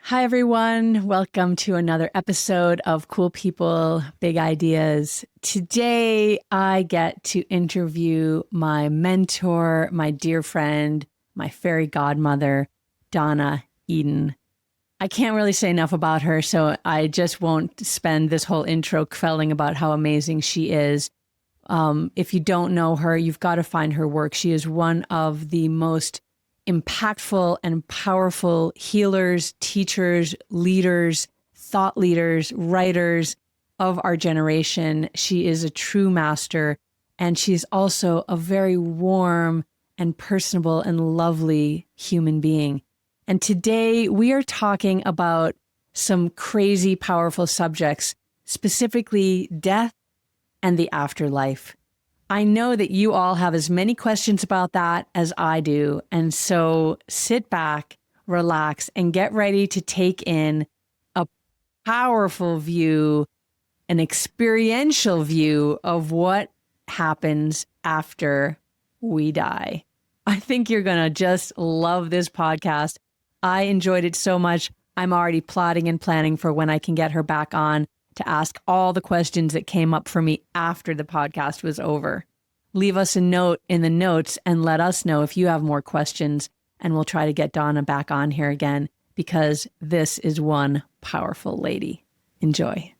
Hi, everyone. Welcome to another episode of Cool People, Big Ideas. Today, I get to interview my mentor, my dear friend, my fairy godmother, Donna Eden. I can't really say enough about her, so I just won't spend this whole intro quelling about how amazing she is. If you don't know her, you've got to find her work. She is one of the most impactful and powerful healers, teachers, leaders, thought leaders, writers of our generation. She is a true master, and she's also a very warm and personable and lovely human being. And today we are talking about some crazy, powerful subjects, specifically death and the afterlife. I know that you all have as many questions about that as I do. And so sit back, relax, and get ready to take in a powerful view, an experiential view of what happens after we die. I think you're going to just love this podcast. I enjoyed it so much. I'm already plotting and planning for when I can get her back on to ask all the questions that came up for me after the podcast was over. Leave us a note in the notes and let us know if you have more questions, and we'll try to get Donna back on here again, because this is one powerful lady. Enjoy.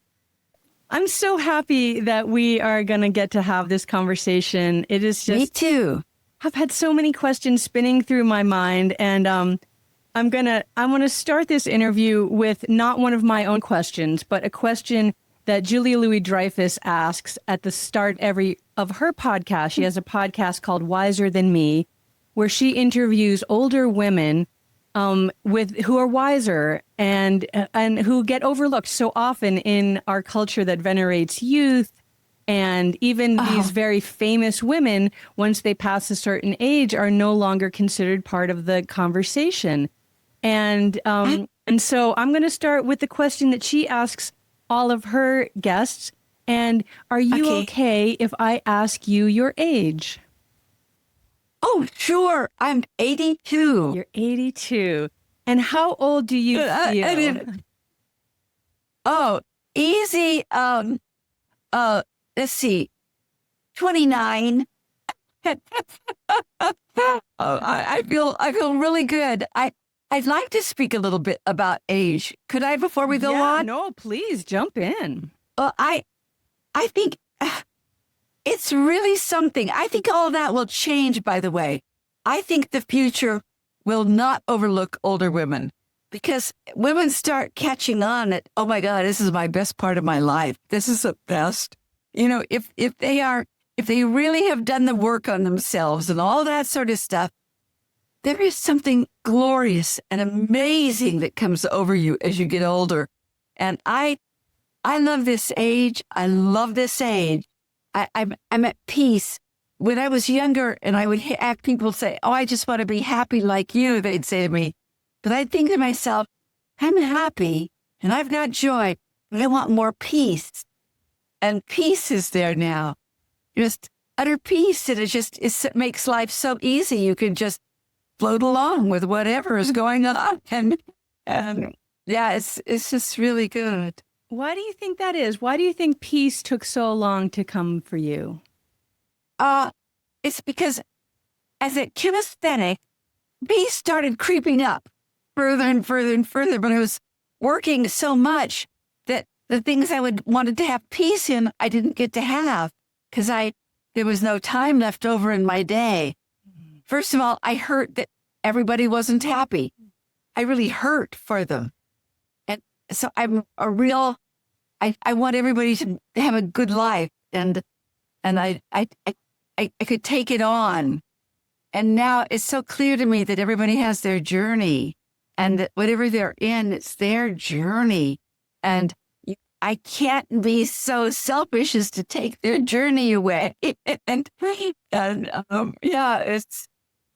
I'm so happy that we are going to get to have this conversation. It is just... Me too. I've had so many questions spinning through my mind, and I want to start this interview with not one of my own questions, but a question that Julia Louis-Dreyfus asks at the start of her podcast. She has a podcast called Wiser Than Me, where she interviews older women who are wiser and who get overlooked so often in our culture that venerates youth. And even these very famous women, once they pass a certain age, are no longer considered part of the conversation. And so I'm going to start with the question that she asks all of her guests. And are you okay if I ask you your age? Oh, sure. I'm 82. You're 82. And how old do you feel? Easy. Let's see. 29. I feel really good. I'd like to speak a little bit about age. Could I, before we go on? No, please jump in. I think it's really something. I think all that will change, by the way. I think the future will not overlook older women, because women start catching on at, oh my God, this is my best part of my life. This is the best. You know, if they really have done the work on themselves and all that sort of stuff, there is something glorious and amazing that comes over you as you get older. And I love this age. I love this age. I'm at peace. When I was younger and I would have people say, oh, I just want to be happy like you, they'd say to me. But I'd think to myself, I'm happy and I've got joy, but I want more peace. And peace is there now. Just utter peace. And it makes life so easy. You can just float along with whatever is going on. And yeah, it's just really good. Why do you think that is? Why do you think peace took so long to come for you? It's because as a kinesthetic, peace started creeping up further and further and further. But I was working so much that the things I wanted to have peace in, I didn't get to have, because there was no time left over in my day. First of all, I hurt that everybody wasn't happy. I really hurt for them. And so I'm I want everybody to have a good life. And I could take it on. And now it's so clear to me that everybody has their journey, and that whatever they're in, it's their journey. And I can't be so selfish as to take their journey away. and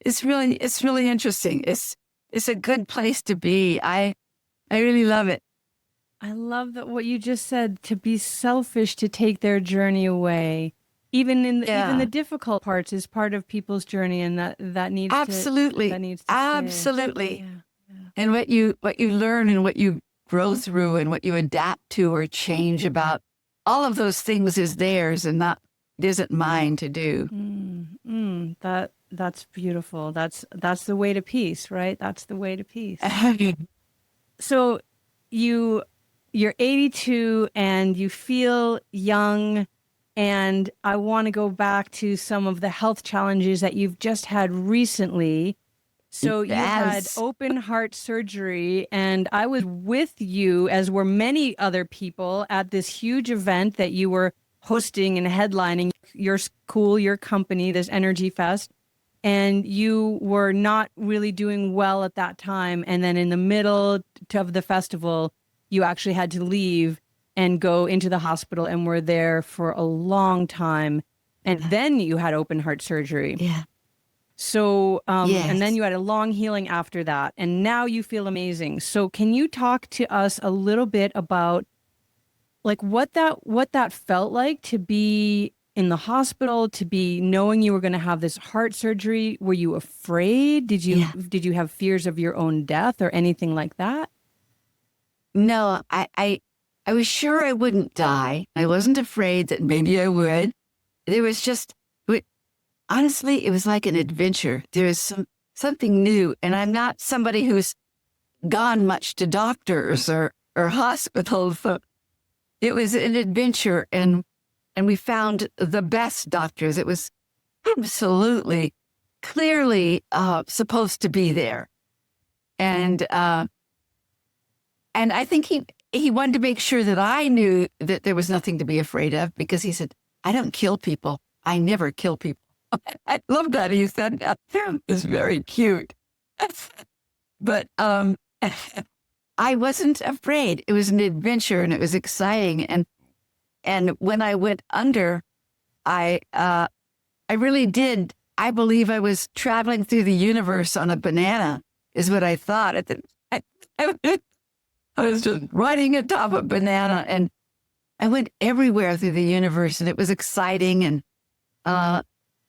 it's really interesting. It's a good place to be. I really love it. I love that what you just said, to be selfish to take their journey away. Even the difficult parts is part of people's journey, and that needs absolutely. to Absolutely. stay. And what you learn and what you grow through and what you adapt to or change about, all of those things is theirs and not isn't mine to do. That's beautiful. That's the way to peace, right? That's the way to peace. So you're 82 and you feel young, and I want to go back to some of the health challenges that you've just had recently. So you had Yes. open heart surgery, and I was with you, as were many other people, at this huge event that you were hosting and headlining, your school, your company, this Energy Fest. And you were not really doing well at that time. And then in the middle of the festival, you actually had to leave and go into the hospital and were there for a long time. And then you had open heart surgery. Yeah. So, and then Yes. you had a long healing after that, and now you feel amazing. So can you talk to us a little bit about like what that felt like to be in the hospital, to be knowing you were going to have this heart surgery? Were you afraid? Yeah. Did you have fears of your own death or anything like that? No, I was sure I wouldn't die. I wasn't afraid that maybe I would. There was just, honestly, it was like an adventure. There is something new, and I'm not somebody who's gone much to doctors or hospitals. So it was an adventure, and we found the best doctors. It was absolutely, clearly supposed to be there, and I think he wanted to make sure that I knew that there was nothing to be afraid of, because he said, "I don't kill people. I never kill people." I love that he said that. It's very cute. But I wasn't afraid. It was an adventure and it was exciting. And when I went under, I really did. I believe I was traveling through the universe on a banana, is what I thought. I was just riding atop a banana, and I went everywhere through the universe, and it was exciting. And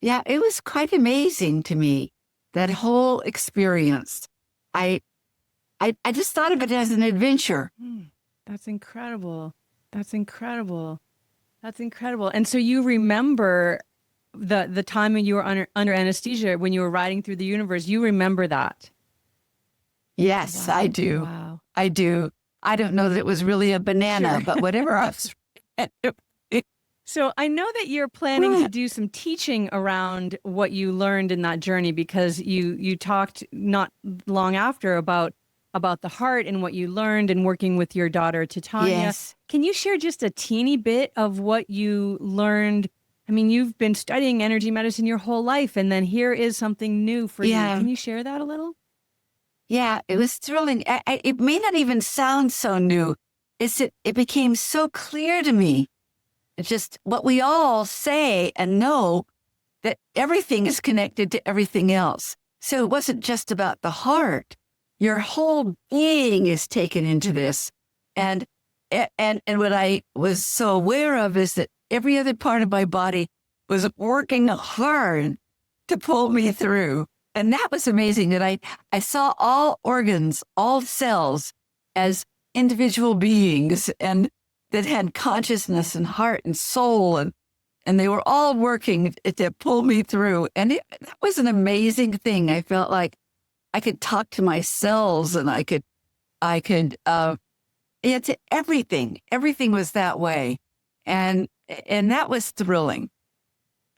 yeah, it was quite amazing to me, that whole experience. I just thought of it as an adventure. That's incredible. That's incredible. That's incredible. And so you remember the time when you were under anesthesia, when you were riding through the universe, you remember that? Yes, Wow. I do. Wow. I do. I don't know that it was really a banana, Sure. but whatever else. So I know that you're planning to do some teaching around what you learned in that journey, because you talked not long after about the heart and what you learned and working with your daughter Titania. Yes. Can you share just a teeny bit of what you learned? I mean, you've been studying energy medicine your whole life, and then here is something new for you. Yeah. Can you share that a little? Yeah, it was thrilling. It may not even sound so new. It became so clear to me. It's just what we all say and know, that everything is connected to everything else. So it wasn't just about the heart. Your whole being is taken into this. And what I was so aware of is that every other part of my body was working hard to pull me through. And that was amazing, that I saw all organs, all cells as individual beings, and that had consciousness and heart and soul, and they were all working to pull me through. And that was an amazing thing. I felt like I could talk to my cells, and it's everything. Everything was that way. And that was thrilling.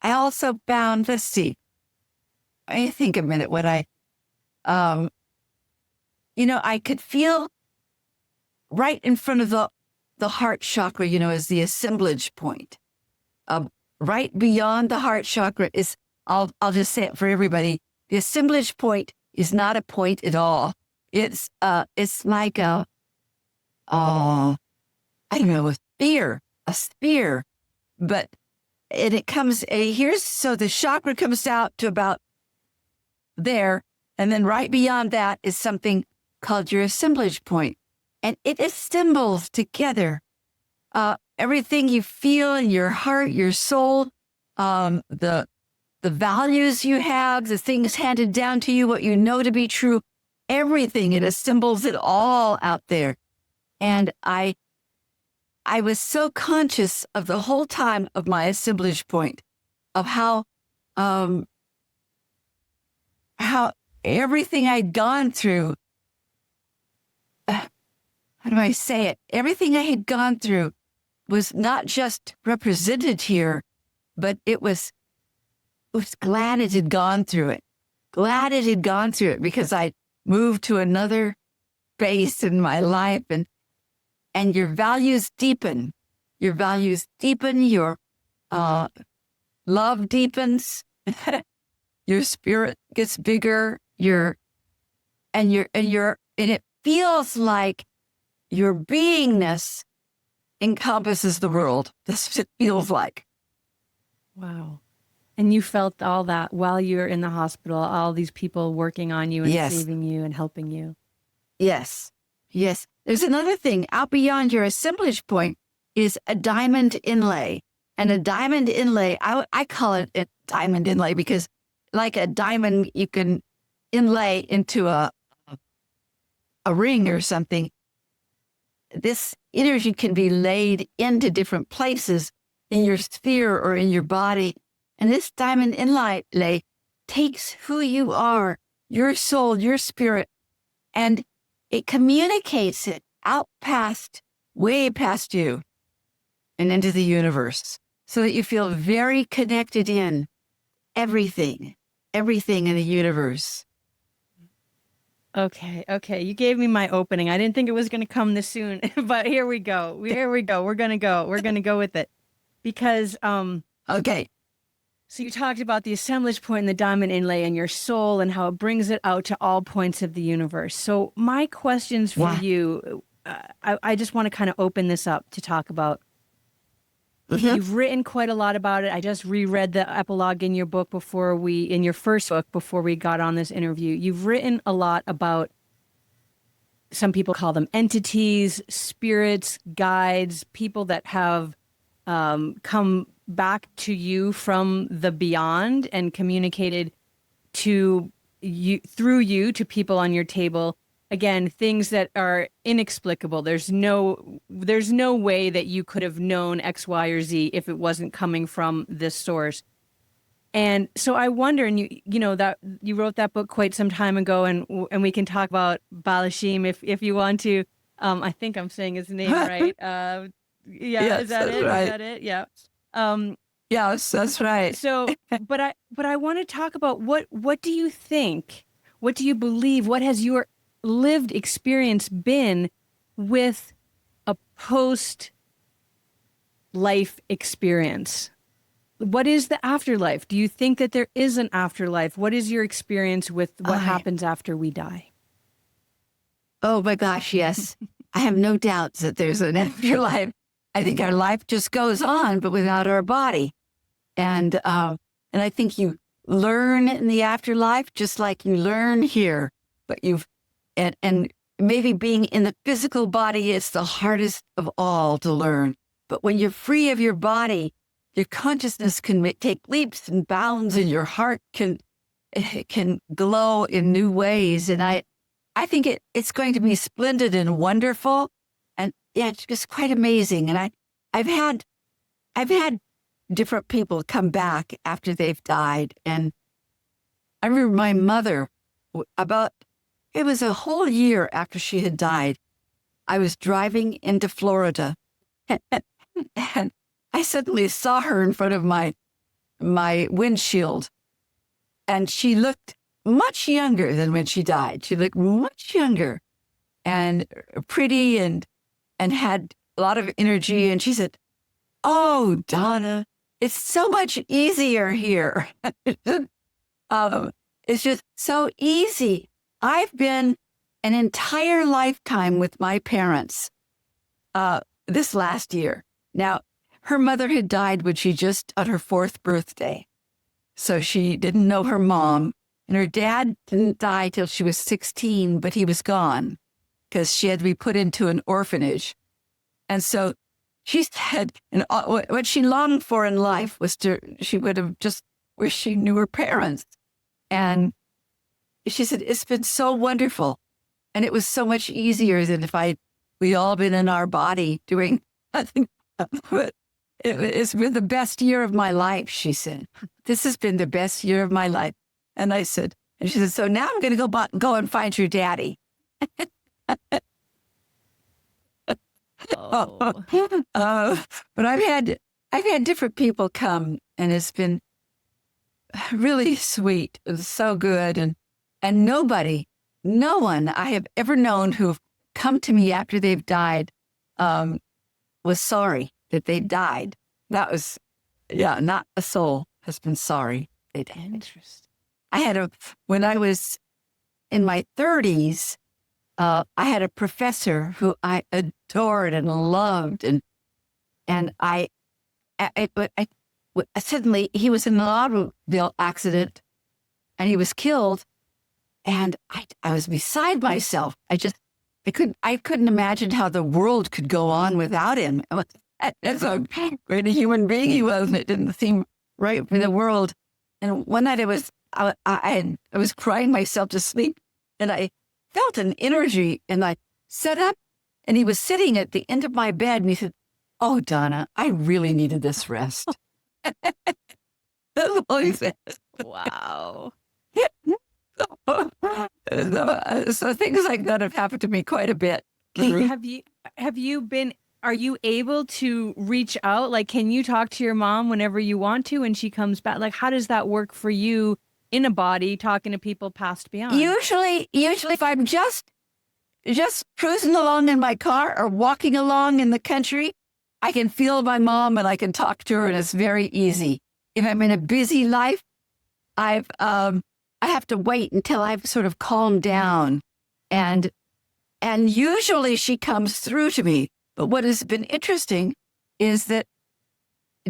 I also found, let's see, I think a minute what I could feel right in front of the heart chakra, is the assemblage point. Right beyond the heart chakra is, I'll just say it for everybody, the assemblage point is not a point at all. It's like I don't know, a spear, but it comes here. So the chakra comes out to about there, and then right beyond that is something called your assemblage point, and it assembles together everything you feel in your heart, your soul, the values you have, the things handed down to you, what you know to be true. everything. It assembles it all out there. And I was so conscious of the whole time of my assemblage point of how everything I'd gone through, how do I say it? Everything I had gone through was not just represented here, but it was glad it had gone through it. Glad it had gone through it because I moved to another space in my life, and your values deepen. Your values deepen, your love deepens, your spirit gets bigger, and it feels like your beingness encompasses the world. That's what it feels like. Wow. And you felt all that while you were in the hospital, all these people working on you and Yes. saving you and helping you. Yes. Yes. There's another thing out beyond your assemblage point is a diamond inlay. And a diamond inlay, I call it a diamond inlay because like a diamond you can inlay into a ring or something. This energy can be laid into different places in your sphere or in your body. And this diamond inlay takes who you are, your soul, your spirit, and it communicates it out past, way past you and into the universe so that you feel very connected in everything in the universe. Okay. You gave me my opening. I didn't think it was going to come this soon, but here we go. We're going to go with it because, Okay. so you talked about the assemblage point and the diamond inlay and your soul and how it brings it out to all points of the universe. So my questions for you, I just want to kind of open this up to talk about. You've written quite a lot about it. I just reread the epilogue in your book in your first book before we got on this interview. You've written a lot about, some people call them entities, spirits, guides, people that have come back to you from the beyond and communicated to you through you to people on your table. Again, things that are inexplicable. There's no way that you could have known X, Y, or Z if it wasn't coming from this source. And so I wonder, and you know that you wrote that book quite some time ago, and we can talk about Balishim if you want to. I think I'm saying his name right. Yes, is that it? right. Is that it? Yeah. Yes, that's right. So, but I want to talk about what do you think? What do you believe? What has your lived experience been with a post-life experience? What is the afterlife? Do you think that there is an afterlife? What is your experience with what happens after we die? Oh my gosh, yes. I have no doubts that there's an afterlife. I think our life just goes on, but without our body. And I think you learn in the afterlife just like you learn here. But and maybe being in the physical body is the hardest of all to learn. But when you're free of your body, your consciousness can take leaps and bounds, and your heart can glow in new ways. And I think it's going to be splendid and wonderful, and yeah, it's just quite amazing. And I've had different people come back after they've died, and I remember my mother. It was a whole year after she had died. I was driving into Florida, and I suddenly saw her in front of my windshield, and she looked much younger than when she died. She looked much younger and pretty and had a lot of energy. And she said, "Oh, Donna, it's so much easier here." It's just so easy. I've been an entire lifetime with my parents this last year. Now, her mother had died when she just on her 4th birthday. So she didn't know her mom. And her dad didn't die till she was 16, but he was gone because she had to be put into an orphanage. And so she said, and what she longed for in life was she would have just wished she knew her parents. And she said, it's been so wonderful. And it was so much easier than if we all been in our body doing nothing. But it's been the best year of my life, she said. This has been the best year of my life. And I said, and she said, so now I'm going to go and find your daddy. Oh. But I've had different people come, and it's been really sweet and so good. And no one I have ever known who've come to me after they've died was sorry that they died. That was, not a soul has been sorry they died. Interesting. When I was in my 30s, I had a professor who I adored and loved, and suddenly he was in an automobile accident, and he was killed, and I was beside myself. I couldn't imagine how the world could go on without him. That's how great a human being he was, and it didn't seem right for the world. And one night I was crying myself to sleep, and I felt an energy, and I sat up, and he was sitting at the end of my bed, and he said, "Oh, Donna, I really needed this rest." That's all he said. Wow. So things like that have happened to me quite a bit. Are you able to reach out? Like, can you talk to your mom whenever you want to and she comes back? Like, how does that work for you in a body, talking to people passed beyond? Usually if I'm just cruising along in my car or walking along in the country, I can feel my mom and I can talk to her, and it's very easy. If I'm in a busy life, I have to wait until I've sort of calmed down, and usually she comes through to me. But what has been interesting is that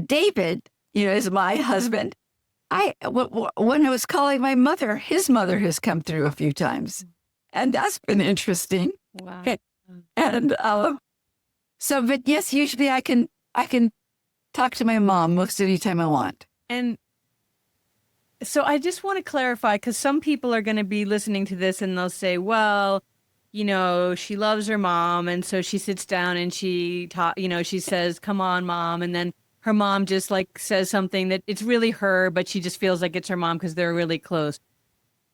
David, is my husband. When I was calling my mother, his mother has come through a few times, and that's been interesting. Wow. And but yes, usually I can talk to my mom most any time I want. And so I just want to clarify, because some people are going to be listening to this and they'll say, well, she loves her mom, and so she sits down and she says, "Come on, mom," and then her mom just says something that it's really her, but she just feels like it's her mom because they're really close.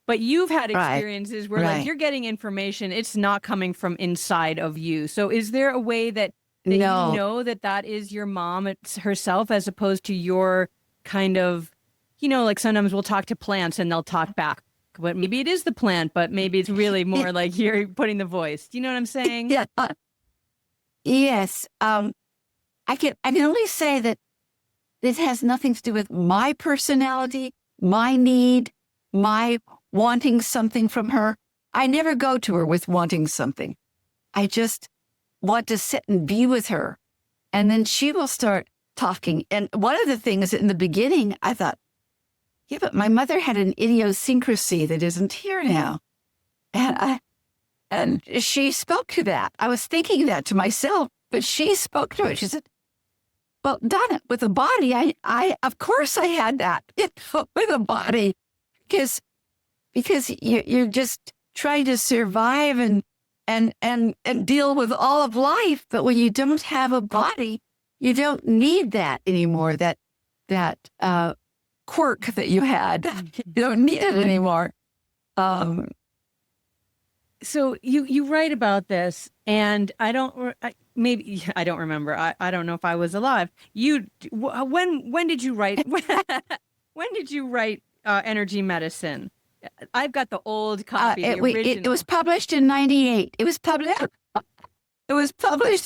But you've had experiences where you're getting information, it's not coming from inside of you. So is there a way that No. you know that is your mom herself, as opposed to your kind of, sometimes we'll talk to plants and they'll talk back. But maybe it is the plant, but maybe it's really more like you're putting the voice. Do you know what I'm saying? Yeah. Yes. I can only say that this has nothing to do with my personality, my need, my wanting something from her. I never go to her with wanting something. I just want to sit and be with her. And then she will start talking. And one of the things in the beginning, I thought, yeah, but my mother had an idiosyncrasy that isn't here now. And she spoke to that. I was thinking that to myself, but she spoke to it. She said, well, Donna, with a body, I of course I had that with a body, because you're just trying to survive and deal with all of life. But when you don't have a body, you don't need that anymore. That quirk that you had, you don't need it anymore. So you write about this, and I don't remember. I don't know if I was alive. When did you write? When did you write Energy Medicine? I've got the old copy. The original. It was published in 98. It was published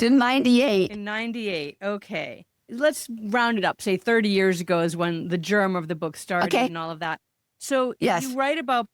in 98. In 98. Okay. Let's round it up. Say 30 years ago is when the germ of the book started, and all of that. So yes. You write about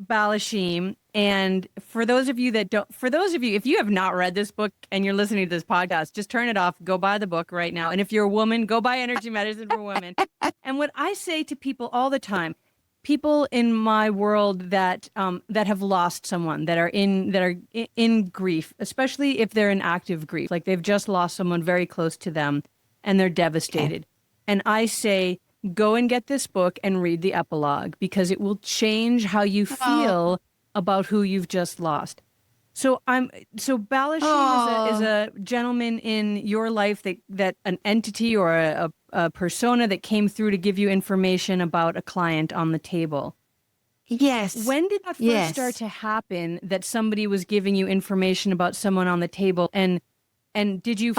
Balishim. And for those of you, if you have not read this book and you're listening to this podcast, just turn it off, go buy the book right now. And if you're a woman, go buy Energy Medicine for Women. And what I say to people all the time, people in my world that have lost someone, that are in grief, especially if they're in active grief, like they've just lost someone very close to them and they're devastated. And I say, go and get this book and read the epilogue because it will change how you feel about who you've just lost. So Balishim is a gentleman in your life that an entity or a persona that came through to give you information about a client on the table. Yes. When did that first start to happen, that somebody was giving you information about someone on the table? And did you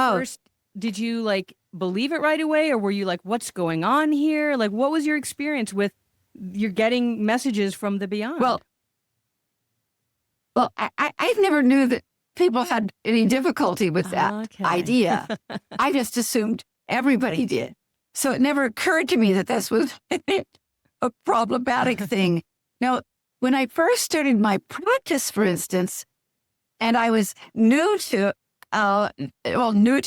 did you like believe it right away, or were you like, what's going on here? Like, what was your experience with you're getting messages from the beyond? Well, I never knew that people had any difficulty with that idea. I just assumed everybody did. So it never occurred to me that this was a problematic thing. Now, when I first started my practice, for instance, and I was new to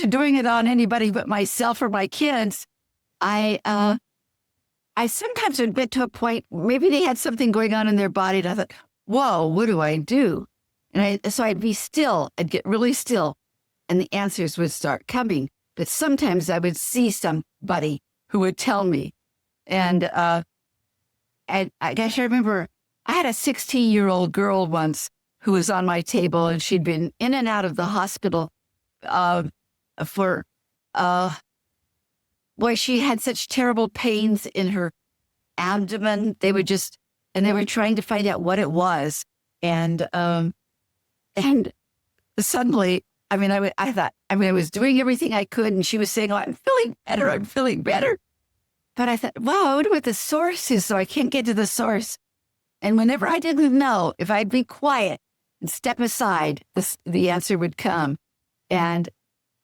doing it on anybody but myself or my kids, I sometimes would get to a point, maybe they had something going on in their body, and I thought, whoa, what do I do? And so I'd be still, I'd get really still, and the answers would start coming. But sometimes I would see somebody who would tell me. And I guess I remember I had a 16-year-old girl once who was on my table, and she'd been in and out of the hospital she had such terrible pains in her abdomen. They were trying to find out what it was. And suddenly, I was doing everything I could, and she was saying, oh, I'm feeling better. But I thought, wow, I wonder what the source is, so I can't get to the source. And whenever I didn't know, if I'd be quiet and step aside, the answer would come. And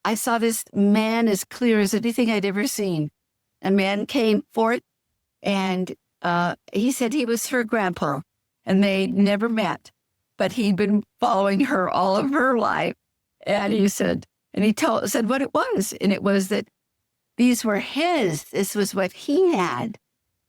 I saw this man as clear as anything I'd ever seen. A man came forth, and he said he was her grandpa, and they never met, but he'd been following her all of her life. And he said what it was. And it was that these were his. This was what he had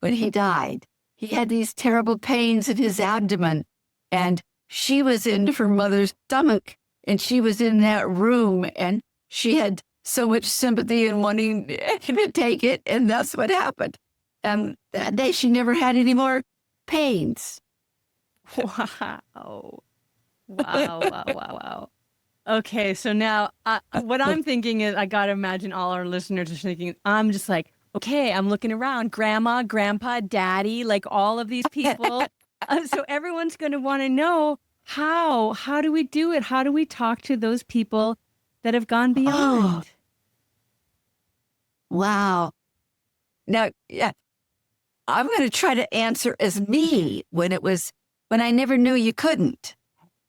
when he died. He had these terrible pains in his abdomen, and she was in her mother's stomach, and she was in that room, and she had so much sympathy and wanting to take it, and that's what happened. That day, she never had any more pains. Wow. Okay, so now what I'm thinking is, I got to imagine all our listeners are thinking, I'm just like, okay, I'm looking around, grandma, grandpa, daddy, like all of these people. So everyone's going to want to know, how do we do it? How do we talk to those people that have gone beyond? Oh, wow. Now, yeah, I'm going to try to answer as me when I never knew you couldn't.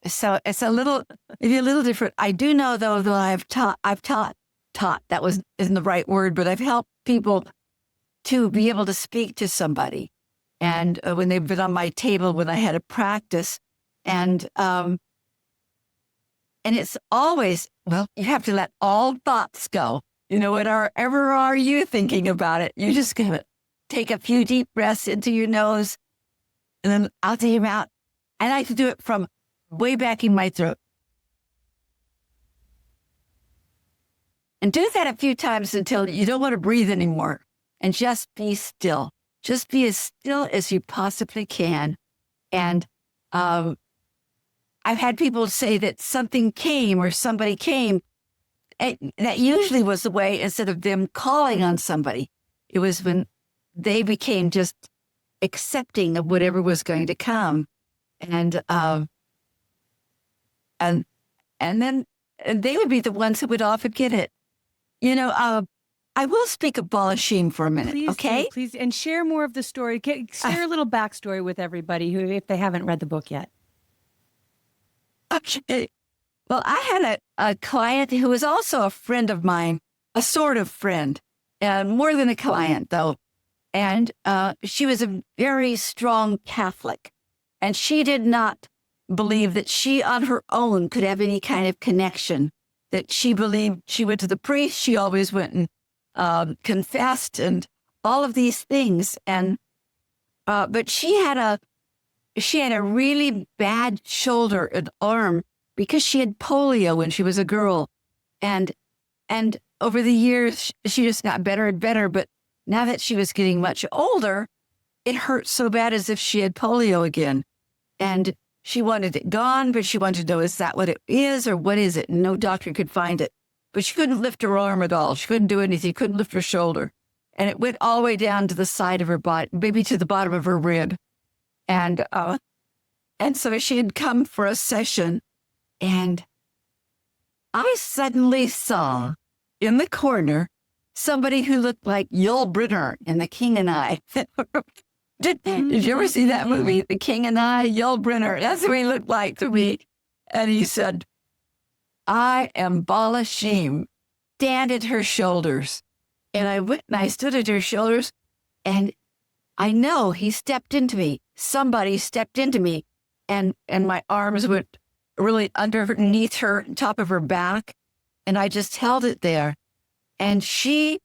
So it's maybe a little different. I do know, though, that I've taught, that isn't the right word, but I've helped people to be able to speak to somebody. And when they've been on my table, when I had a practice, and it's always, you have to let all thoughts go. Whatever are you thinking about it? You're just going to take a few deep breaths into your nose, and then out to your mouth. I like to do it from way back in my throat. And do that a few times until you don't want to breathe anymore. And just be still. Just be as still as you possibly can. And I've had people say that something came or somebody came. That usually was the way, instead of them calling on somebody. It was when they became just accepting of whatever was going to come. And then they would be the ones who would often get it. I will speak of Balishim for a minute, please, okay? Please, and share more of the story. Share a little backstory with everybody if they haven't read the book yet. Okay. Well, I had a client who was also a friend of mine, a sort of friend, and more than a client, though. And she was a very strong Catholic, and she did not believe that she on her own could have any kind of connection, that she believed she went to the priest. She always went and confessed and all of these things. And but she had a really bad shoulder and arm because she had polio when she was a girl. And over the years, she just got better and better. But now that she was getting much older, it hurt so bad as if she had polio again. And she wanted it gone, but she wanted to know, is that what it is or what is it? And no doctor could find it. But she couldn't lift her arm at all. She couldn't do anything. Couldn't lift her shoulder. And it went all the way down to the side of her body, maybe to the bottom of her rib. And so she had come for a session, and I suddenly saw in the corner somebody who looked like Yul Brynner in The King and I. Did you ever see that movie, The King and I? Yul Brynner. That's what he looked like to me. And he said, I am Balishim. Stand at her shoulders. And I went and I stood at her shoulders, and I know he stepped into me. Somebody stepped into me, and my arms went really underneath her, top of her back, and I just held it there. And she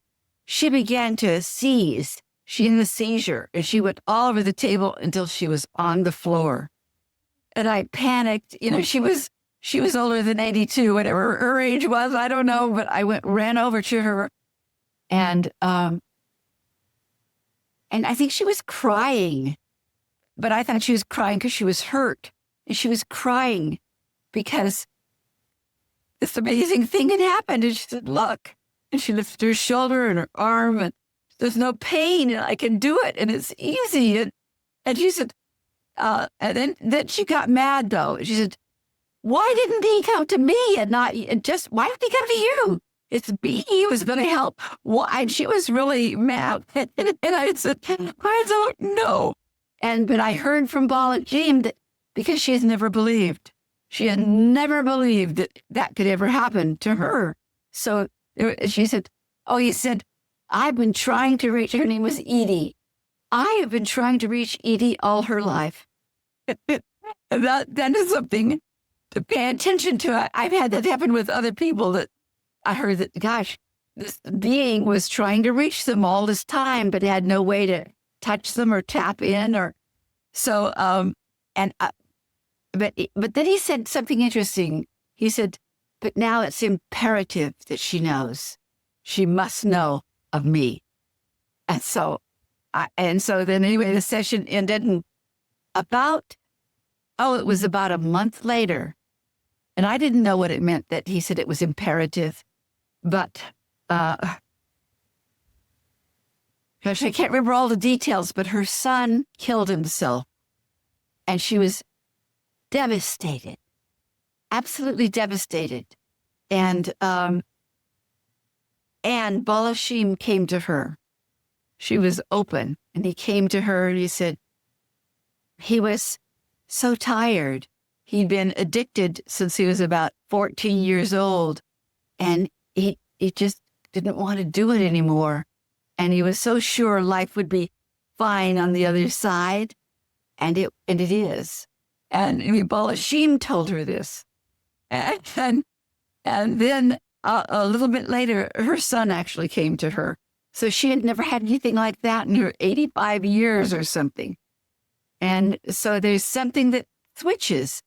began to seize. She had a seizure, and she went all over the table until she was on the floor. And I panicked. You know, she was older than 82, whatever her age was, I don't know, but I ran over to her, and I think she was crying, but I thought she was crying because she was hurt, and she was crying because this amazing thing had happened. And she said, look, and she lifted her shoulder and her arm, and there's no pain, and I can do it, and it's easy. And she said, and then she got mad though. She said, why didn't he come to me and not just, why did he come to you? It's me who's going to help. Why? And she was really mad. And I said, I don't know. But I heard from Balishim that because she has never believed. She had never believed that that could ever happen to her. So she said, he said, I've been trying to reach, her name was Edie. I have been trying to reach Edie all her life. That is something to pay attention to. I've had that happen with other people, that I heard that, gosh, this being was trying to reach them all this time, but had no way to touch them or tap in or so. But then he said something interesting. He said, but now it's imperative that she knows. She must know of me. And so then anyway, the session ended, and it was about a month later. And I didn't know what it meant that he said it was imperative, but gosh, I can't remember all the details, but her son killed himself, and she was devastated, absolutely devastated. And Balishim came to her. She was open, and he came to her, and he said he was so tired. He'd been addicted since he was about 14 years old, and he just didn't want to do it anymore. And he was so sure life would be fine on the other side, and it is. And Balishim told her this. And then a little bit later, her son actually came to her. So she had never had anything like that in her 85 years or something. And so there's something that switches.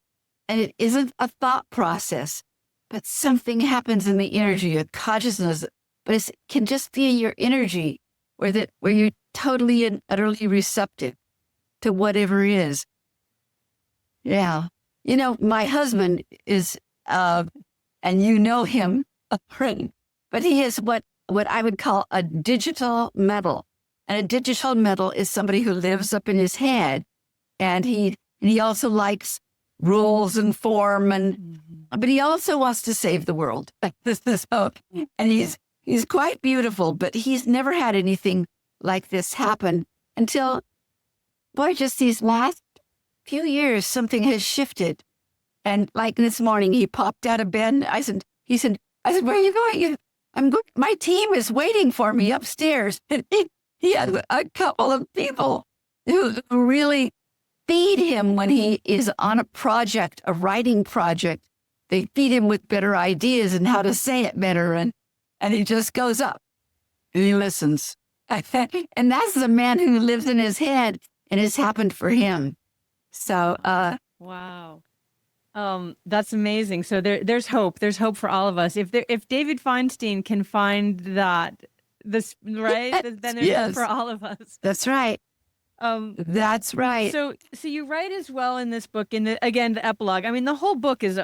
And it isn't a thought process, but something happens in the energy, a consciousness, but it can just be your energy where you're totally and utterly receptive to whatever is. Yeah. You know, my husband is, and you know him, a friend, but he is what I would call a digital metal. And a digital metal is somebody who lives up in his head. And he also likes rules and form, but he also wants to save the world. And he's quite beautiful, but he's never had anything like this happen until, just these last few years, something has shifted. And like this morning, he popped out of bed. He said, where are you going? I'm going. My team is waiting for me upstairs. And he has a couple of people who really feed him when he is on a project, a writing project. They feed him with better ideas and how to say it better. And he just goes up and he listens. And that's the man who lives in his head, and it's happened for him. So, wow. That's amazing. So there's hope. There's hope for all of us. If David Feinstein can find this, right? Then there's hope for all of us. That's right. That's right. So you write as well in this book, again, the epilogue. I mean, the whole book is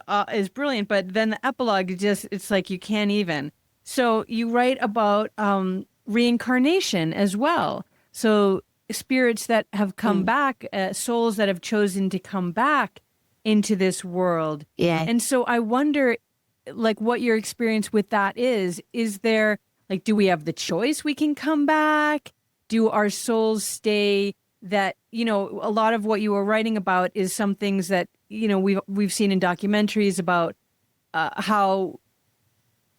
brilliant, but then the epilogue it's like you can't even. So you write about reincarnation as well. So spirits that have come back, souls that have chosen to come back into this world. Yeah. And so I wonder, like, what your experience with that is. Is there, like, do we have the choice we can come back? Do our souls stay? That, a lot of what you were writing about is some things that, we've seen in documentaries about how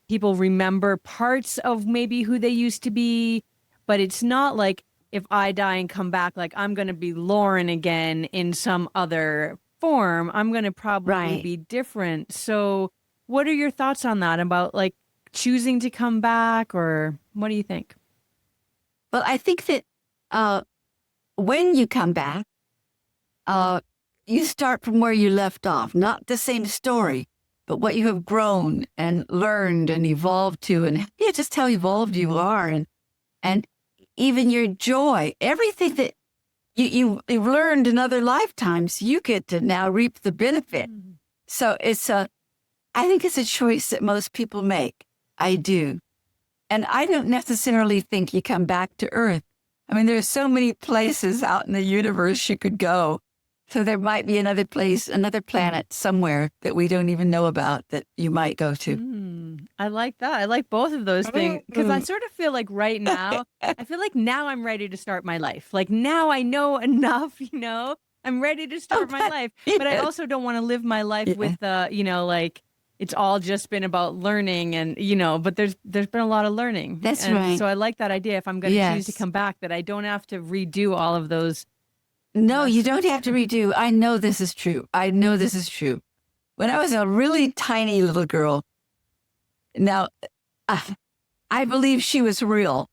people remember parts of maybe who they used to be, but it's not like if I die and come back, like I'm going to be Lauren again in some other form. I'm going to probably be different. So what are your thoughts on that about like choosing to come back, or what do you think? Well, I think that when you come back, you start from where you left off, not the same story, but what you have grown and learned and evolved to, and just how evolved you are, and even your joy, everything that you've learned in other lifetimes, you get to now reap the benefit. Mm-hmm. So I think it's a choice that most people make. I do. And I don't necessarily think you come back to Earth. I mean, there are so many places out in the universe you could go. So there might be another place, another planet somewhere that we don't even know about that you might go to. I like that. I like both of those things, because I sort of feel like right now, I feel like now I'm ready to start my life. Like now I know enough, I'm ready to start my life. But I also don't want to live my life with, like, it's all just been about learning and, but there's been a lot of learning. That's right. So I like that idea. If I'm going to choose to come back, that I don't have to redo all of those. No, you don't have to redo. I know this is true. When I was a really tiny little girl, now, I believe she was real,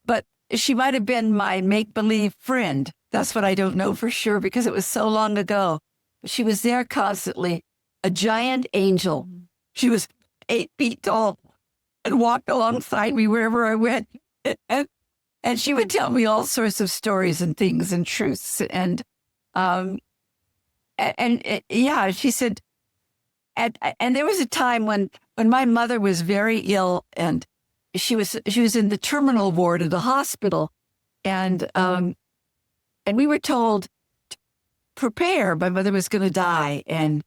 but she might have been my make-believe friend. That's what I don't know for sure because it was so long ago. She was there constantly, a giant angel. She was 8 feet tall and walked alongside me wherever I went. And she would tell me all sorts of stories and things and truths. And she said, and there was a time when my mother was very ill and she was in the terminal ward of the hospital. And we were told, prepare, my mother was going to die. And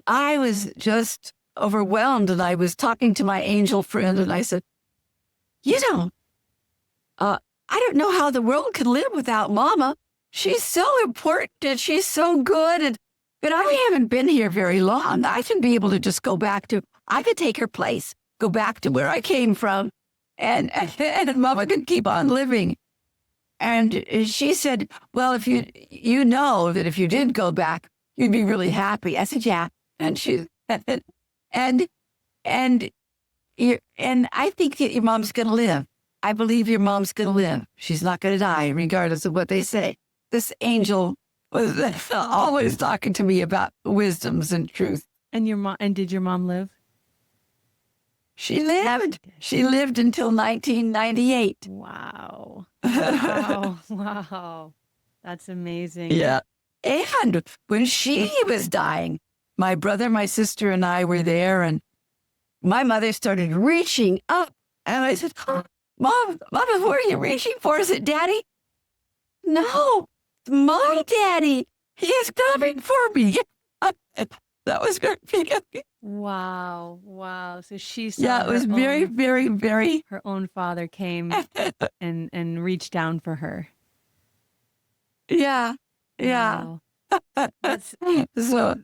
I was just overwhelmed, and I was talking to my angel friend, and I said, I don't know how the world can live without Mama. She's so important, and she's so good, but I haven't been here very long. I should be able to just I could take her place, go back to where I came from, and Mama could keep on living. And she said, well, if you know that if you did go back, you'd be really happy. I said, yeah. And and I think that your mom's going to live. I believe your mom's going to live. She's not going to die, regardless of what they say. This angel was always talking to me about wisdoms and truth. And did your mom live? She lived. She lived until 1998. Wow. Wow. That's amazing. Yeah. And when she was dying, my brother, my sister, and I were there, and my mother started reaching up. And I said, Mom, Mama, what are you reaching for? Is it Daddy? No, it's my daddy. He is coming for me. That was very big. Wow. So she saw it was very, very, very. Her own father came and reached down for her. Yeah. Wow. That's so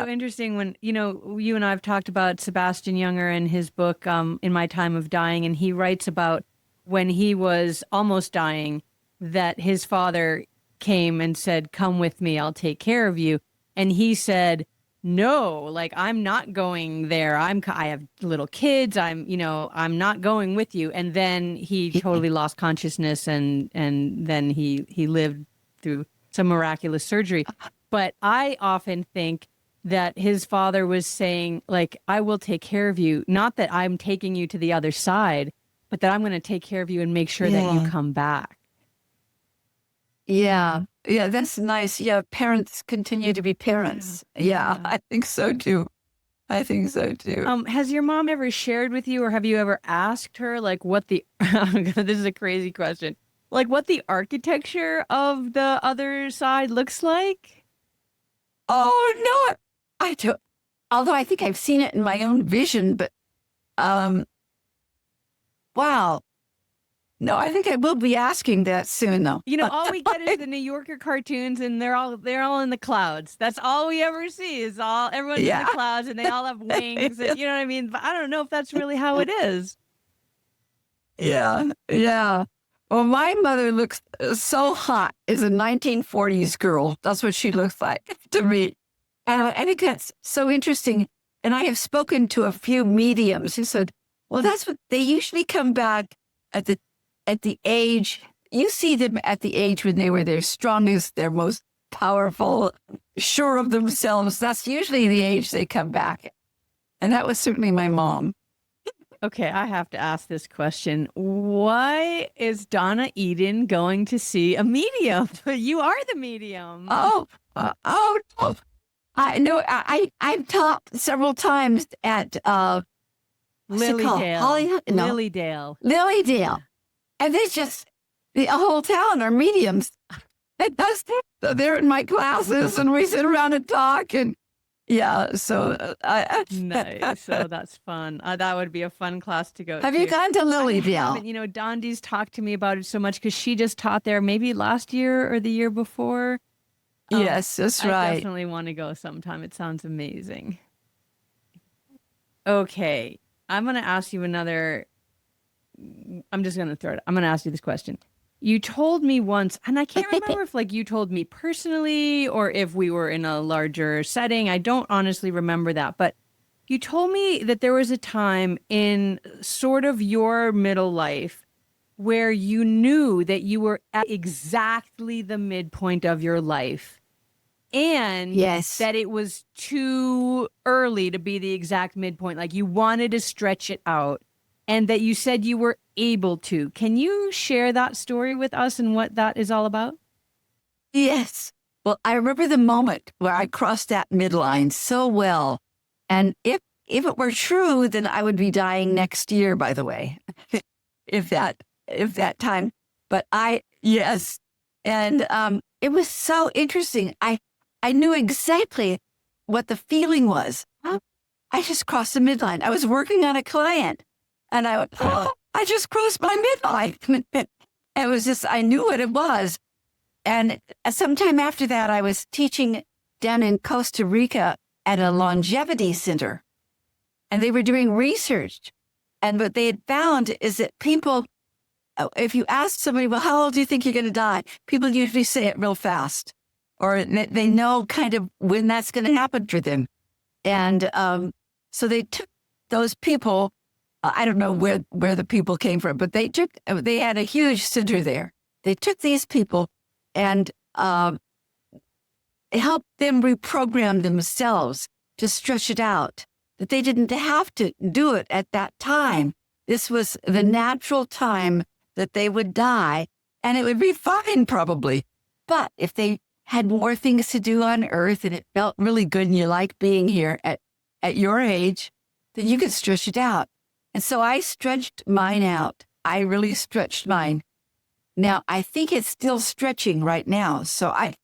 interesting when, you and I have talked about Sebastian Junger and his book, In My Time of Dying, and he writes about when he was almost dying, that his father came and said, come with me, I'll take care of you. And he said, no, like, I'm not going there. I have little kids. I'm not going with you. And then he totally lost consciousness and then he lived through some miraculous surgery. But I often think that his father was saying, like, I will take care of you. Not that I'm taking you to the other side, but that I'm going to take care of you and make sure that you come back. Yeah. Yeah, that's nice. Yeah, parents continue to be parents. Yeah, I think so too. I think so too. Has your mom ever shared with you, or have you ever asked her, like, what the, this is a crazy question, like what the architecture of the other side looks like? Oh, no, I don't. Although I think I've seen it in my own vision, but wow. No, I think I will be asking that soon, though. You know, all we get is the New Yorker cartoons, and they're all in the clouds. That's all we ever see is everyone's in the clouds, and they all have wings. And, you know what I mean? But I don't know if that's really how it is. Yeah, yeah. Well, my mother looks so hot as a 1940s girl. That's what she looks like to me. And I think that's so interesting. And I have spoken to a few mediums who said, well, that's what they usually come back at the age, you see them at the age when they were their strongest, their most powerful, sure of themselves. That's usually the age they come back. And that was certainly my mom. Okay, I have to ask this question. Why is Donna Eden going to see a medium? You are the medium. Oh, I know. I've taught several times at Lilydale. No. Lilydale. And they just, the whole town are mediums. They're in my classes and we sit around and talk and yeah, so nice. So that's fun. That would be a fun class to go to. Have you gone to Lilydale? You know, Dondi's talked to me about it so much because she just taught there maybe last year or the year before. Yes, that's right. I definitely want to go sometime. It sounds amazing. Okay, I'm going to ask you another. I'm just going to throw it. I'm going to ask you this question. You told me once, and I can't remember if like you told me personally or if we were in a larger setting. I don't honestly remember that, but you told me that there was a time in sort of your middle life where you knew that you were at exactly the midpoint of your life. And that it was too early to be the exact midpoint. Like you wanted to stretch it out. And that you said you were able to. Can you share that story with us and what that is all about? Yes. Well, I remember the moment where I crossed that midline so well. And if it were true, then I would be dying next year, by the way, if that time. But yes. And it was so interesting. I knew exactly what the feeling was. I just crossed the midline. I was working on a client. And I just crossed my midlife. It was just, I knew what it was. And sometime after that, I was teaching down in Costa Rica at a longevity center. And they were doing research. And what they had found is that people, if you ask somebody, well, how old do you think you're going to die? People usually say it real fast. Or they know kind of when that's going to happen for them. And so they took those people. I don't know where the people came from, but they had a huge center there. They took these people and helped them reprogram themselves to stretch it out, that they didn't have to do it at that time. This was the natural time that they would die, and it would be fine probably. But if they had more things to do on Earth and it felt really good and you like being here at your age, then you could stretch it out. And so I stretched mine out. I really stretched mine. Now, I think it's still stretching right now. So I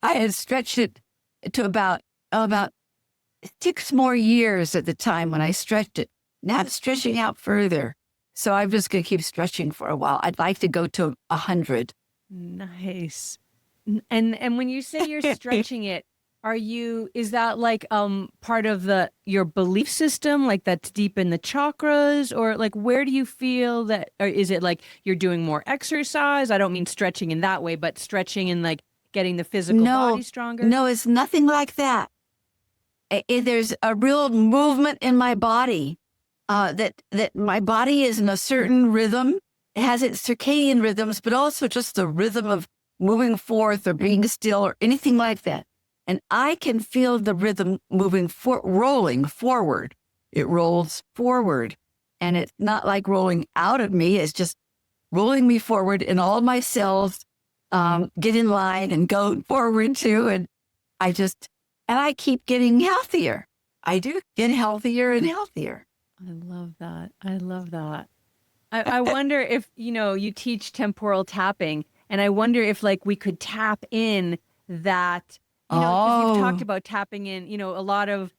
had stretched it to about 6 more years at the time when I stretched it. Now it's stretching out further. So I'm just going to keep stretching for a while. I'd like to go to 100. Nice. And when you say you're stretching it, is that like part of your belief system, like that's deep in the chakras, or like where do you feel that, or is it like you're doing more exercise? I don't mean stretching in that way, but stretching and like getting the physical body stronger? No, it's nothing like that. There's a real movement in my body, that my body is in a certain rhythm. It has its circadian rhythms, but also just the rhythm of moving forth or being still or anything like that. And I can feel the rhythm moving rolling forward. It rolls forward. And it's not like rolling out of me. It's just rolling me forward, and all my cells get in line and go forward too. And I keep getting healthier. I do get healthier and healthier. I love that. I love that. I wonder if, you teach temporal tapping, and I wonder if like we could tap in that, because you've talked about tapping in, a lot of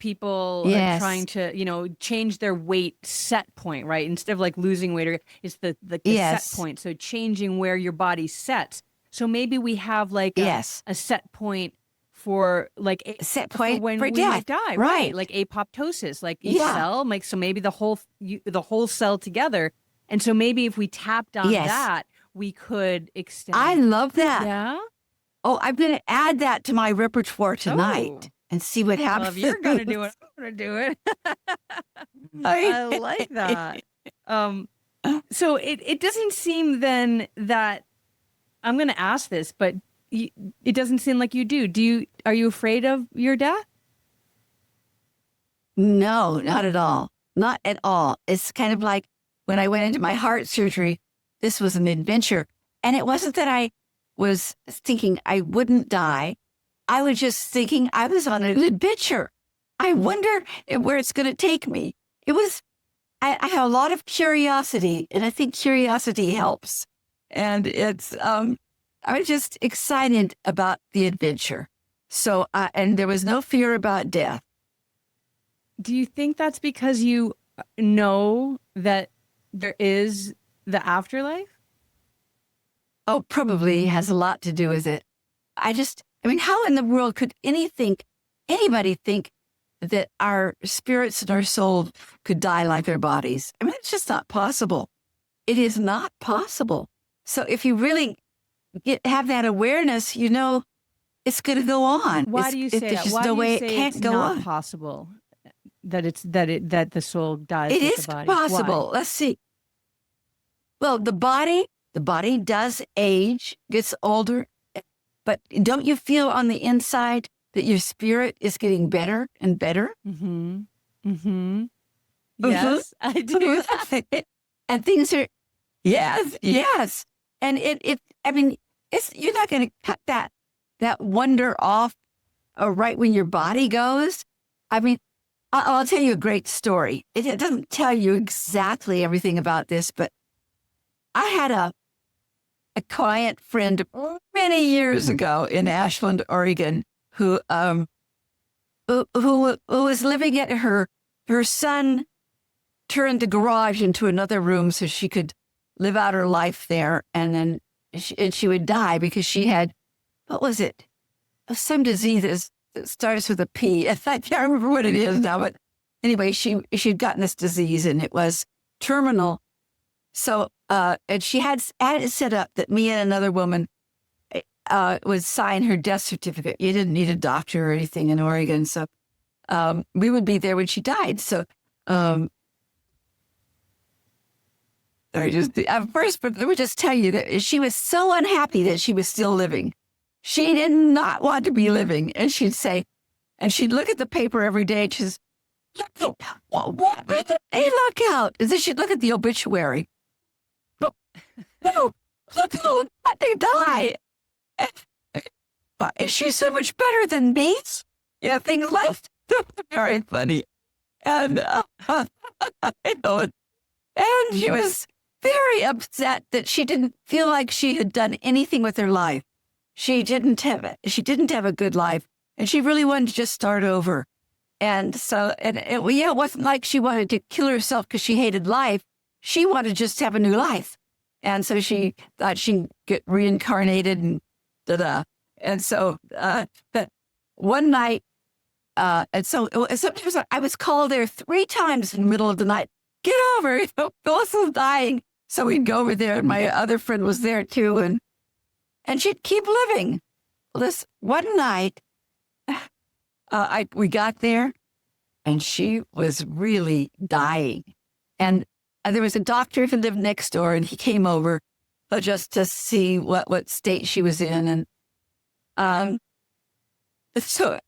people are trying to, change their weight set point, right? Instead of like losing weight, or it's the set point. So changing where your body sets. So maybe we have like a set point for like a set point for when for we death. might die, right? Like apoptosis, like each cell, like so maybe the whole cell together. And so maybe if we tapped on that, we could extend. I love that. Yeah. Oh, I'm going to add that to my repertoire tonight and see what happens. Well, if you're going to do it, I'm going to do it. I like that. So it doesn't seem then that I'm going to ask this, but it doesn't seem like you do. Are you afraid of your death? No, not at all. Not at all. It's kind of like when I went into my heart surgery, this was an adventure. And it wasn't that I was thinking I wouldn't die. I was just thinking I was on an adventure. I wonder where it's going to take me. I have a lot of curiosity, and I think curiosity helps. And I was just excited about the adventure. So, and there was no fear about death. Do you think that's because you know that there is the afterlife? Oh, probably has a lot to do with it. How in the world could anybody think that our spirits and our souls could die like their bodies? I mean, it's just not possible. It is not possible. So if you really have that awareness, it's going to go on. Why do you say that? There's just Why no do way you it say can't it's go not on. possible that the soul dies It with is the body? possible. Why? Let's see. Well, the body does age, gets older, but don't you feel on the inside that your spirit is getting better and better? Mm-hmm. Mm-hmm. Yes, I do. And things are, yes. And you're not going to cut that wonder off right when your body goes. I mean, I'll tell you a great story. It doesn't tell you exactly everything about this, but I had a client friend many years ago in Ashland, Oregon, who was living at her son turned the garage into another room so she could live out her life there, and then she would die because she had, what was it? Some disease that starts with a P. I can't remember what it is now, but anyway, she'd gotten this disease and it was terminal. So, and she had it set up that me and another woman would sign her death certificate. You didn't need a doctor or anything in Oregon. So we would be there when she died. So but let me just tell you that she was so unhappy that she was still living. She did not want to be living. And she'd say, and she'd look at the paper every day. And she's, look out. And then she'd look at the obituary. No, look how they die. Is she so much better than me? Yeah, things like very funny. And and she was very upset that she didn't feel like she had done anything with her life. She didn't have a good life, and she really wanted to just start over. And so, it wasn't like she wanted to kill herself because she hated life. She wanted just to have a new life. And so she thought she'd get reincarnated and da-da. And so but one night, and so sometimes I was called there 3 times in the middle of the night. Get over, Phyllis is dying. So we'd go over there, and my other friend was there too, and she'd keep living. Well, this one night, we got there, and she was really dying. And there was a doctor who lived next door, and he came over just to see what state she was in. And so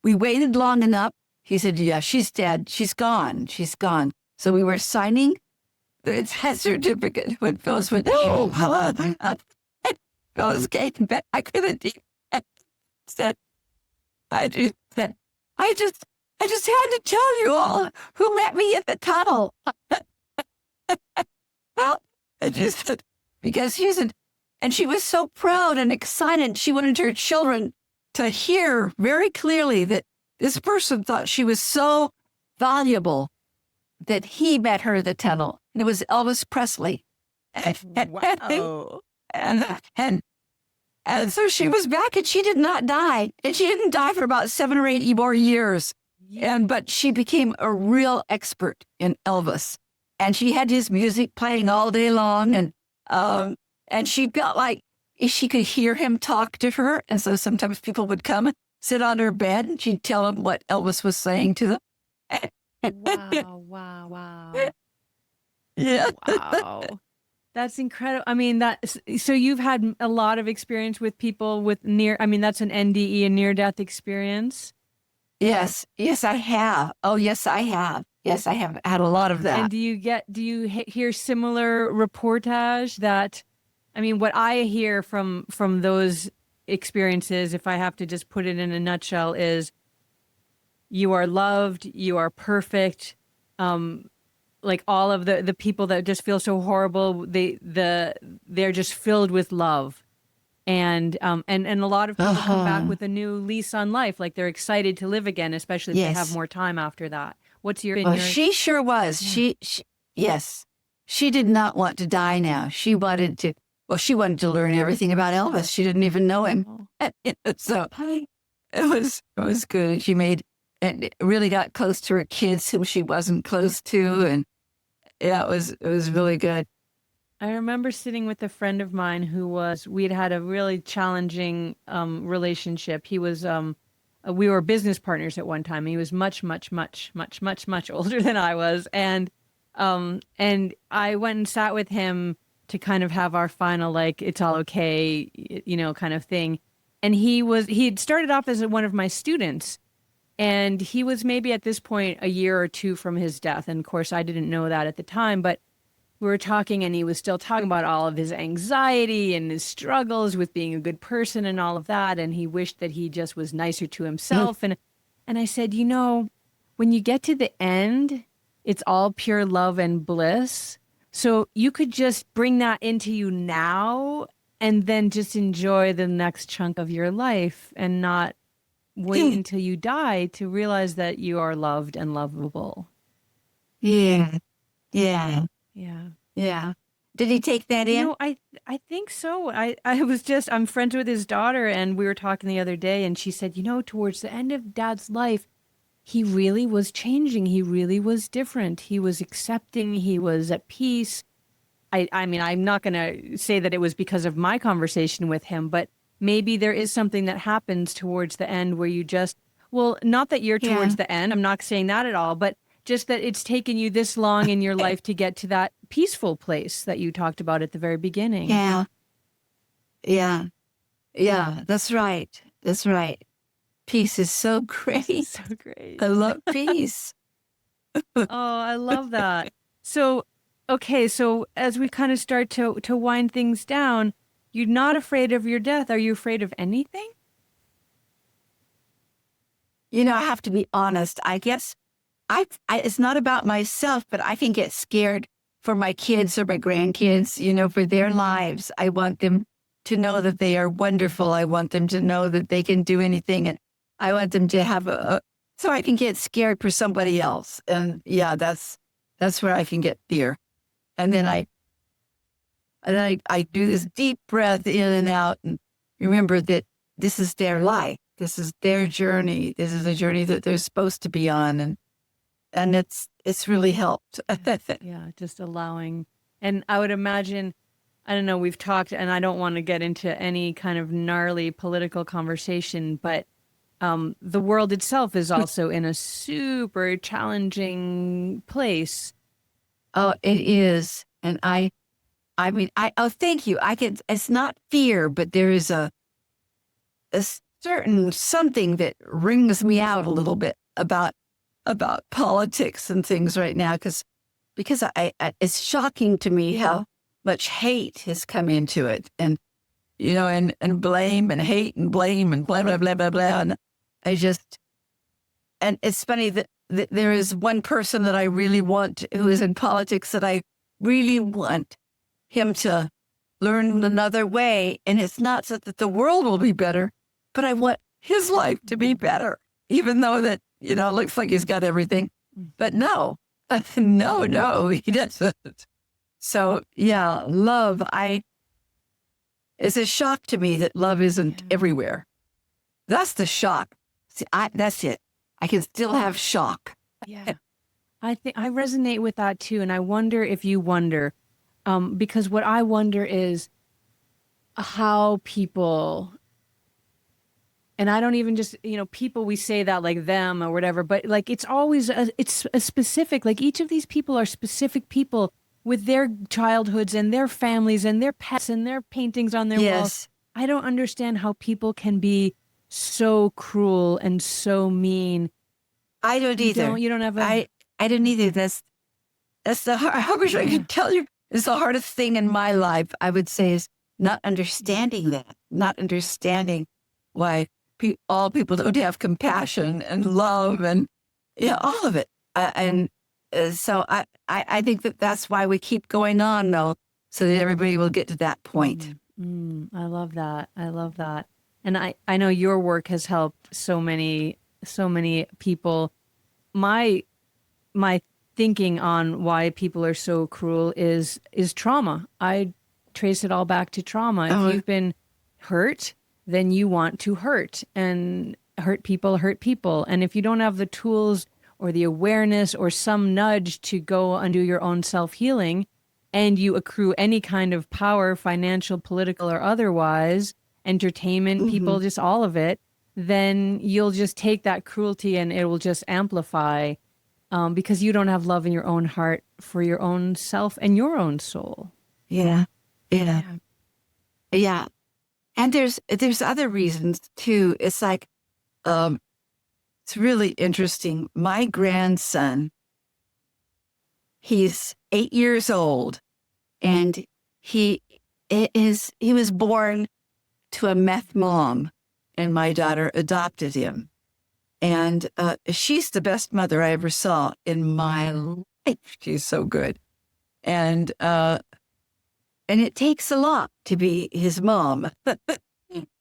we waited long enough. He said, yeah, she's dead. She's gone. She's gone. So we were signing the test certificate when Phyllis went, oh, Phyllis came back. I couldn't even said, said, I just had to tell you all who met me in the tunnel. Well, I just said, because and she was so proud and excited. She wanted her children to hear very clearly that this person thought she was so valuable that he met her in the tunnel. And it was Elvis Presley. Wow. And so she was back and she did not die. And she didn't die for about 7 or 8 more years. But she became a real expert in Elvis. And she had his music playing all day long. And she felt like she could hear him talk to her. And so sometimes people would come and sit on her bed and she'd tell them what Elvis was saying to them. Wow. Yeah. Wow. That's incredible. I mean, so you've had a lot of experience with people with that's an NDE, a near-death experience? Yes, I have. Oh, yes, I have. Yes, I have had a lot of that. And do you hear similar reportage that, what I hear from those experiences, if I have to just put it in a nutshell, is you are loved, you are perfect. Like all of the people that just feel so horrible, they're just filled with love. And a lot of people come back with a new lease on life, like they're excited to live again, especially if they have more time after that. What's your? She sure was. Yeah. Yes, she did not want to die now. She wanted to. Well, she wanted to learn everything about Elvis. She didn't even know him, so it was good. She and really got close to her kids whom she wasn't close to, and yeah, it was really good. I remember sitting with a friend of mine we'd had a really challenging relationship. He was, we were business partners at one time. He was much, much, much, much, much, much older than I was. And I went and sat with him to kind of have our final, like, it's all okay, kind of thing. And he had started off as one of my students. And he was maybe at this point a year or two from his death. And of course, I didn't know that at the time, but we were talking and he was still talking about all of his anxiety and his struggles with being a good person and all of that. And he wished that he just was nicer to himself. And I said, when you get to the end, it's all pure love and bliss. So you could just bring that into you now and then just enjoy the next chunk of your life and not wait until you die to realize that you are loved and lovable. Yeah. Did he take that in? I think so. I'm friends with his daughter and we were talking the other day and she said, towards the end of Dad's life, he really was changing. He really was different. He was accepting. He was at peace. I'm not going to say that it was because of my conversation with him, but maybe there is something that happens towards the end where you not that you're towards the end. I'm not saying that at all, but just that it's taken you this long in your life to get to that peaceful place that you talked about at the very beginning. Yeah, that's right. Peace is so great. So great. I love peace. Oh, I love that. So, okay, so as we kind of start to wind things down, you're not afraid of your death. Are you afraid of anything? I have to be honest. I guess it's not about myself, but I can get scared for my kids or my grandkids, for their lives. I want them to know that they are wonderful. I want them to know that they can do anything. And I want them to have so I can get scared for somebody else. And yeah, that's where I can get fear. And then I do this deep breath in and out and remember that this is their life. This is their journey. This is a journey that they're supposed to be on. And it's really helped. Yeah, just allowing. And I would imagine, I don't know, we've talked, and I don't want to get into any kind of gnarly political conversation, but the world itself is also in a super challenging place. Oh, it is. And thank you. It's not fear, but there is a certain something that wrings me out a little bit about politics and things right now. Because because it's shocking to me how much hate has come into it, and and blame and hate and blame and blah blah blah blah blah. And and it's funny that there is one person that I really want who is in politics that I really want him to learn another way, and it's not so that the world will be better, but I want his life to be better, even though that it looks like he's got everything, but no. No, he doesn't. So yeah, love. It's a shock to me that love isn't everywhere. That's the shock. See, that's it. I can still have shock. Yeah, I think I resonate with that too, and I wonder if you wonder, because what I wonder is how people. And I don't even just, people, we say that like them or whatever, but like it's always, it's a specific, like each of these people are specific people with their childhoods and their families and their pets and their paintings on their walls. I don't understand how people can be so cruel and so mean. I don't either. You don't have I don't either. That's the hard, I wish I could tell you. It's the hardest thing in my life, I would say, is not understanding that, not understanding why all people don't have compassion and love and all of it. So I think that's why we keep going on, though, so that everybody will get to that point. I love that. I love that. And I know your work has helped so many people. My thinking on why people are so cruel is trauma. I trace it all back to trauma. If you've been hurt, then you want to hurt, and hurt people. And if you don't have the tools or the awareness or some nudge to go and do your own self-healing, and you accrue any kind of power, financial, political, or otherwise, entertainment, people, just all of it, then you'll just take that cruelty and it will just amplify, because you don't have love in your own heart for your own self and your own soul. Yeah. And there's other reasons too. It's like, it's really interesting. My grandson, he's 8 years old, and he was born to a meth mom, and my daughter adopted him. And she's the best mother I ever saw in my life. She's so good. And it takes a lot to be his mom.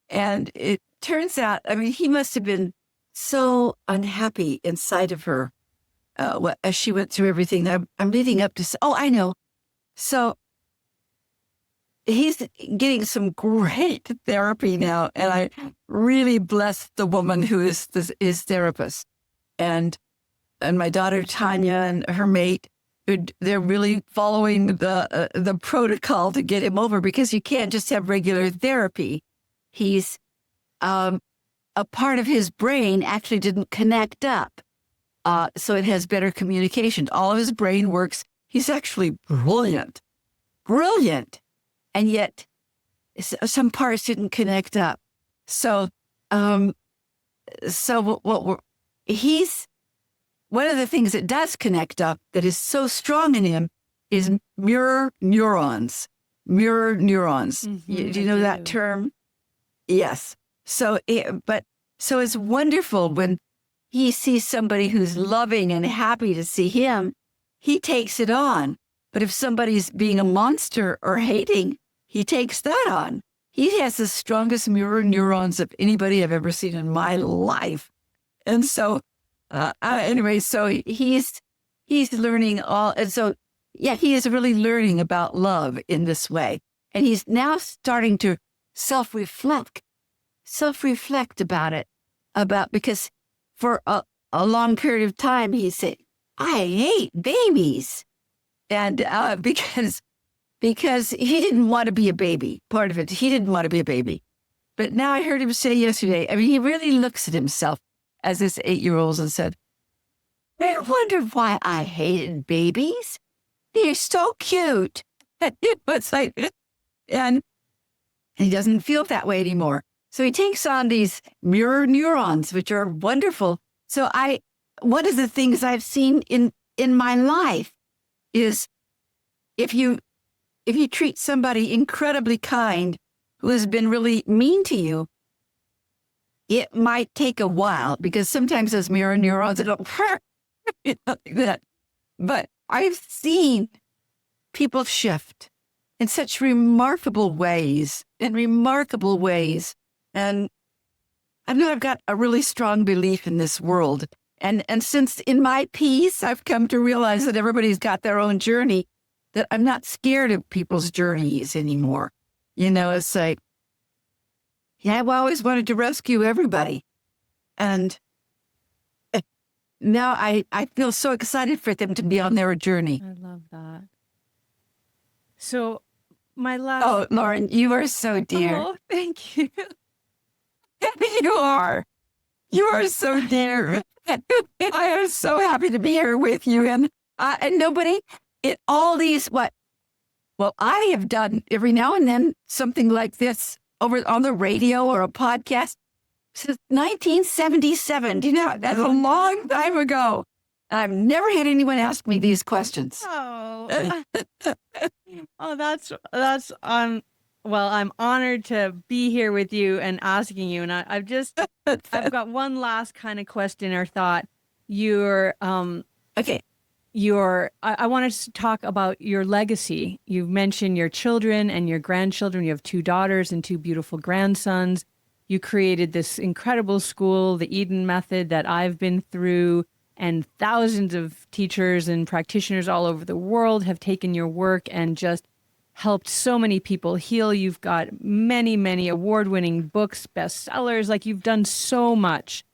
And it turns out, he must have been so unhappy inside of her as she went through everything. I'm leading up to, I know. So he's getting some great therapy now. And I really bless the woman who is his therapist. And my daughter, Tanya, and her mate, they're really following the protocol to get him over, because you can't just have regular therapy. He's a part of his brain actually didn't connect up, so it has better communication. All of his brain works. He's actually brilliant, and yet some parts didn't connect up. So, he's. One of the things that does connect up that is so strong in him is mirror neurons. Do you know that term? Yes. So it's wonderful when he sees somebody who's loving and happy to see him, he takes it on. But if somebody's being a monster or hating, he takes that on. He has the strongest mirror neurons of anybody I've ever seen in my life. And so, anyway, so he's learning all, and so he is really learning about love in this way, and he's now starting to self-reflect about it, because for a long period of time he said, "I hate babies," and because he didn't want to be a baby. Part of it, he didn't want to be a baby, but now I heard him say yesterday. He really looks at himself as this 8-year-old and said, "I wonder why I hated babies. They're so cute." It's like, and he doesn't feel that way anymore. So he takes on these mirror neurons, which are wonderful. So one of the things I've seen in my life is if you treat somebody incredibly kind who has been really mean to you, it might take a while because sometimes those mirror neurons don't like that. But I've seen people shift in such remarkable ways, And I know I've got a really strong belief in this world. And since in my piece, I've come to realize that everybody's got their own journey, that I'm not scared of people's journeys anymore. It's like, yeah, I've always wanted to rescue everybody. And now I feel so excited for them to be on their journey. I love that. So my last... Oh, Lauren, you are so dear. Oh, thank you. You are. You are so dear. I am so happy to be here with you. And nobody, all these, I have done every now and then something like this over on the radio or a podcast since 1977. Do you know, that's a long time ago. I've never had anyone ask me these questions. Oh, that's well, I'm honored to be here with you and asking you. And I've got one last kind of question or thought. Okay. I wanted to talk about your legacy. You've mentioned your children and your grandchildren. You have 2 daughters and 2 beautiful grandsons. You created this incredible school, the Eden method that I've been through, and thousands of teachers and practitioners all over the world have taken your work and just helped so many people heal. You've got many, many award-winning books, bestsellers, like you've done so much.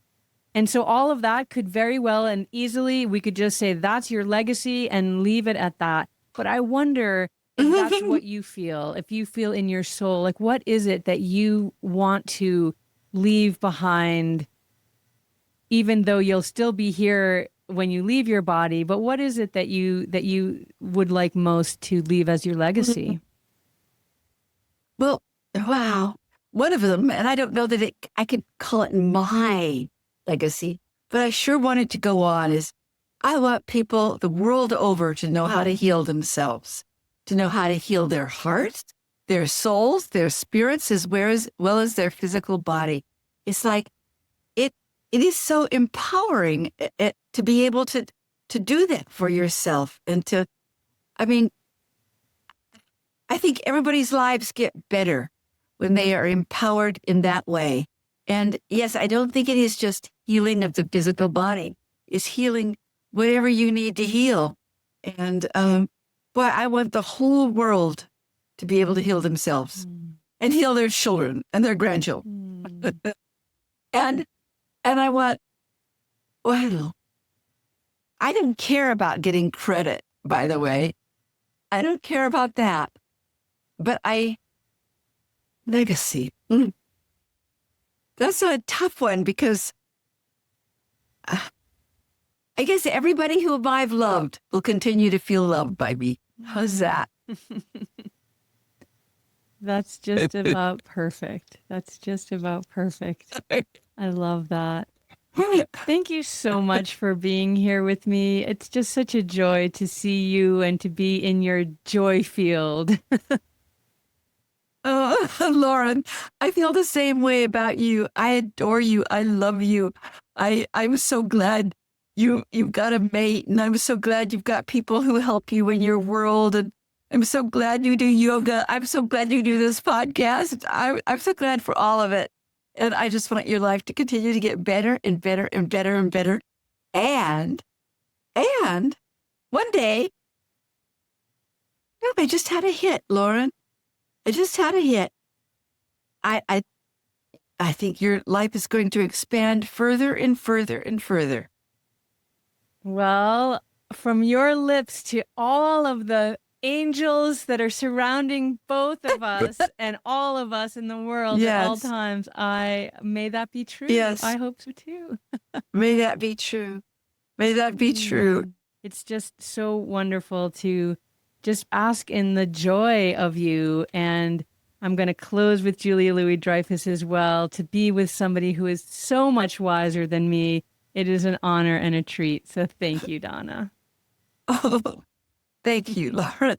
And so all of that could very well and easily, we could just say that's your legacy and leave it at that. But I wonder if that's what you feel, if you feel in your soul, like what is it that you want to leave behind, even though you'll still be here when you leave your body, but what is it that you would like most to leave as your legacy? Well, wow. One of them, and I don't know that I could call it my legacy, but I sure want it to go on, is I want people the world over to know how to heal themselves, to know how to heal their hearts, their souls, their spirits, as well as their physical body. It's like, it is so empowering to be able to do that for yourself and I think everybody's lives get better when they are empowered in that way. And yes, I don't think it is just healing of the physical body. It's healing whatever you need to heal. And boy, I want the whole world to be able to heal themselves and heal their children and their grandchildren. And I want, well, I don't care about getting credit, by the way. I don't care about that. But legacy. That's a tough one because I guess everybody who I've loved will continue to feel loved by me. How's that? That's just about perfect. That's just about perfect. I love that. Thank you so much for being here with me. It's just such a joy to see you and to be in your joy field. Oh, Lauren, I feel the same way about you. I adore you. I love you. I'm so glad you've got a mate, and I'm so glad you've got people who help you in your world. And I'm so glad you do yoga. I'm so glad you do this podcast. I'm so glad for all of it. And I just want your life to continue to get better and better and better and better. And one day, I just had a hit, Lauren. I just had a hit. I think your life is going to expand further and further and further. Well, from your lips to all of the angels that are surrounding both of us and all of us in the world at all times, may that be true. Yes. I hope so too. May that be true. May that be true. It's just so wonderful to just bask in the joy of you. And I'm going to close with Julia Louis-Dreyfus as well. To be with somebody who is so much wiser than me, it is an honor and a treat. So thank you, Donna. Oh, Thank you, Laura.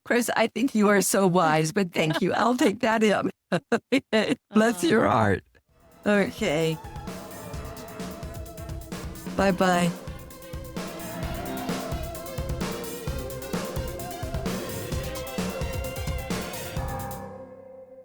Chris, I think you are so wise, but thank you. I'll take that in. Bless your heart. Okay. Bye-bye.